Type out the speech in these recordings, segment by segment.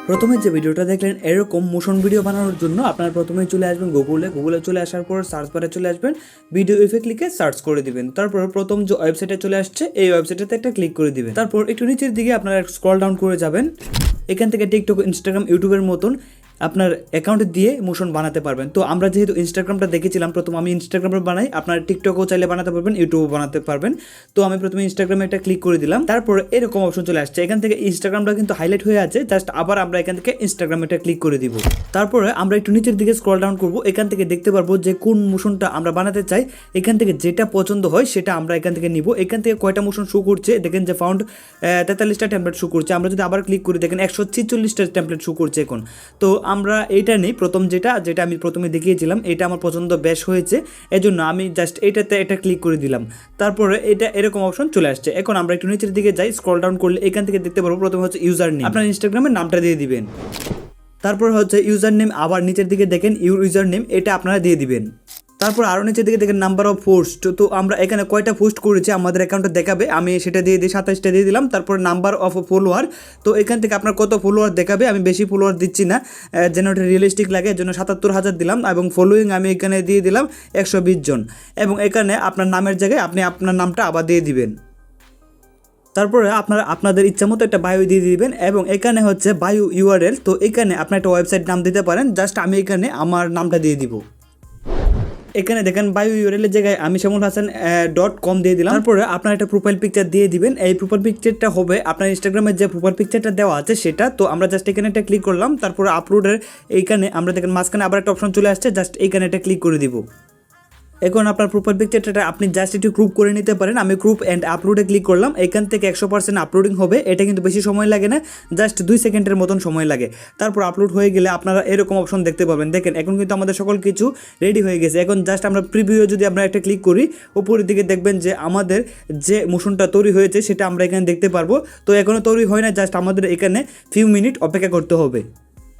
প্রথমে যে ভিডিওটা দেখলেন এরকম মোশন ভিডিও বানানোর জন্য আপনারা প্রথমে চলে আসবেন গুগলে চলে আসার পর সার্চ বারে চলে আসবেন, ভিডিও ইফেক্ট লিখে সার্চ করে দিবেন। তারপর প্রথম যে ওয়েবসাইটে চলে আসছে এই ওয়েবসাইটেতে একটা ক্লিক করে দিবেন। তারপর একটু নিচের দিকে আপনারা স্ক্রল ডাউন করে যাবেন। এখান থেকে টিকটক, ইনস্টাগ্রাম, ইউটিউবের মতন আপনার অ্যাকাউন্ট দিয়ে মোশন বানাতে পারবেন। তো আমরা যেহেতু ইনস্টাগ্রামটা দেখেছিলাম, প্রথম আমি ইনস্টাগ্রামে বানাই, আপনার টিকটকও চাইলে বানাতে পারবেন, ইউটিউবও বানাতে পারবেন। তো আমি প্রথমে ইনস্টাগ্রামে একটা ক্লিক করে দিলাম। তারপর এরকম অপশন চলে আসছে, এখান থেকে ইনস্টাগ্রামটা কিন্তু হাইলাইট হয়ে আছে, জাস্ট আবার আমরা এখান থেকে ইনস্টাগ্রামে একটা ক্লিক করে দিব। তারপরে আমরা একটু নিচের দিকে স্ক্রল ডাউন করব, এখান থেকে দেখতে পারবো যে কোন মোশনটা আমরা বানাতে চাই। এখান থেকে যেটা পছন্দ হয় সেটা আমরা এখান থেকে নিব। এখান থেকে কয়টা মোশন শো করছে দেখেন, যে ফাউন্ড 43টা টেমপ্লেট শো করছে। আমরা যদি আবার ক্লিক করি দেখেন 146টা টেমপ্লেট শো করছে এখন। তো আমরা এইটা নেই, প্রথম যেটা আমি প্রথমে দেখিয়েছিলাম, এটা আমার পছন্দ বেশ হয়েছে, এজন্য আমি জাস্ট এইটাতে এটা ক্লিক করে দিলাম। তারপরে এটা এরকম অপশন চলে আসছে। এখন আমরা একটু নিচের দিকে যাই, স্ক্রল ডাউন করলে এখান থেকে দেখতে পারবো প্রথমে হচ্ছে ইউজার নেম, আপনার ইনস্টাগ্রামের নামটা দিয়ে দিবেন। তারপর হচ্ছে ইউজার নেম, আবার নিচের দিকে দেখেন ইউজার নেম, এটা আপনারা দিয়ে দিবেন। তারপর আরও নিচের দিকে দেখেন নাম্বার অফ পোস্ট, তো আমরা এখানে কয়টা পোস্ট করেছি আমাদের অ্যাকাউন্টে দেখাবে, আমি সেটা দিয়ে দিই, 27টা দিয়ে দিলাম। তারপর নাম্বার অফ ফলোয়ার, তো এখান থেকে আপনার কত ফলোয়ার দেখাবে, আমি বেশি ফলোয়ার দিচ্ছি না, যেন ওটা রিয়েলিস্টিক লাগে, এর জন্য 77,000 দিলাম। এবং ফলোয়িং আমি এখানে দিয়ে দিলাম 120 জন। এবং এখানে আপনার নামের জায়গায় আপনি আপনার নামটা আবার দিয়ে দিবেন। তারপরে আপনারা আপনাদের ইচ্ছা মতো একটা বায়ো দিয়ে দিবেন। এবং এখানে হচ্ছে বায়ো ইউআরএল, তো এখানে আপনার একটা ওয়েবসাইট নাম দিতে পারেন, জাস্ট আমি এখানে আমার নামটা দিয়ে দিব। এখানে দেখেন বায়ো ইউআরএল এর জায়গায় আমি shamunhasan.com দিয়ে দিলাম। তারপরে আপনার একটা প্রোফাইল পিকচার দিয়ে দিবেন। এই প্রোফাইল পিকচারটা হবে আপনার ইনস্টাগ্রামের যে প্রোফাইল পিকচারটা দেওয়া আছে সেটা। তো আমরা জাস্ট এখানে একটা ক্লিক করলাম। তারপরে আপলোডের এইখানে আমরা দেখেন মাঝখানে আবার একটা অপশন চলে আসছে, জাস্ট এইখানে একটা ক্লিক করে দিব। এখন আপনার প্রোফাইল পিকচারটা আপনি জাস্ট একটু ক্রপ করে নিতে পারেন। আমি ক্রপ অ্যান্ড আপলোডে ক্লিক করলাম, এখান থেকে 100% আপলোডিং হবে। এটা কিন্তু বেশি সময় লাগে না, জাস্ট 2 সেকেন্ডের মতন সময় লাগে। তারপর আপলোড হয়ে গেলে আপনারা এরকম অপশন দেখতে পাবেন। দেখেন এখন কিন্তু আমাদের সকল কিছু রেডি হয়ে গেছে। এখন জাস্ট আমরা প্রিভিউ যদি আমরা একটা ক্লিক করি, উপরের দিকে দেখবেন যে আমাদের যে মোশনটা তৈরি হয়েছে সেটা আমরা এখানে দেখতে পারবো। তো এখনও তৈরি হয় না, জাস্ট আমাদের এখানে ফিউ মিনিট অপেক্ষা করতে হবে।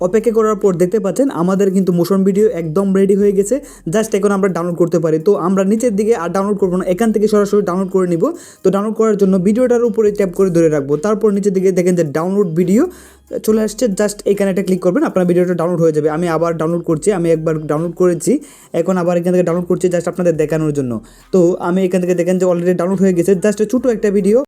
অপেক্ষা করার পর দেখতে পাচ্ছেন আমাদের কিন্তু মোশন ভিডিও একদম রেডি হয়ে গেছে, জাস্ট এখন আমরা ডাউনলোড করতে পারি। তো আমরা নিচের দিকে আর ডাউনলোড করবো না, এখান থেকে সরাসরি ডাউনলোড করে নিব। তো ডাউনলোড করার জন্য ভিডিওটার উপরে ট্যাপ করে ধরে রাখবো। তারপর নিচের দিকে দেখেন যে ডাউনলোড ভিডিও চলে আসছে, জাস্ট এখানে একটা ক্লিক করবেন, আপনার ভিডিওটা ডাউনলোড হয়ে যাবে। আমি আবার ডাউনলোড করছি, আমি একবার ডাউনলোড করেছি, এখন আবার এখান থেকে ডাউনলোড করছি জাস্ট আপনাদের দেখানোর জন্য। তো আমি এখান থেকে দেখেন যে অলরেডি ডাউনলোড হয়ে গেছে, জাস্ট ছোটো একটা ভিডিও।